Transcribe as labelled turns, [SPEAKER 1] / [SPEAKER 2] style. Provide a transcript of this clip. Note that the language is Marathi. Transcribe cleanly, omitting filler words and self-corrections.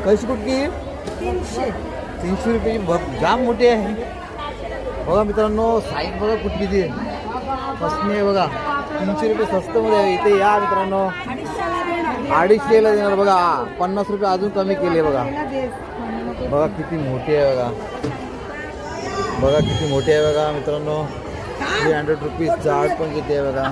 [SPEAKER 1] कशी कुठली 300 रुपये जाम मोठी आहे बघा मित्रांनो. साईज बघा कुठली ती कसली आहे बघा. 300 रुपये स्वस्तमध्ये आहे. इथे या मित्रांनो 250ला देणार बघा. 50 रुपये अजून कमी केले बघा. बघा किती मोठी आहे बघा. बघा किती मोठी आहे बघा मित्रांनो. 300 रुपीज. जाड पण किती आहे बघा.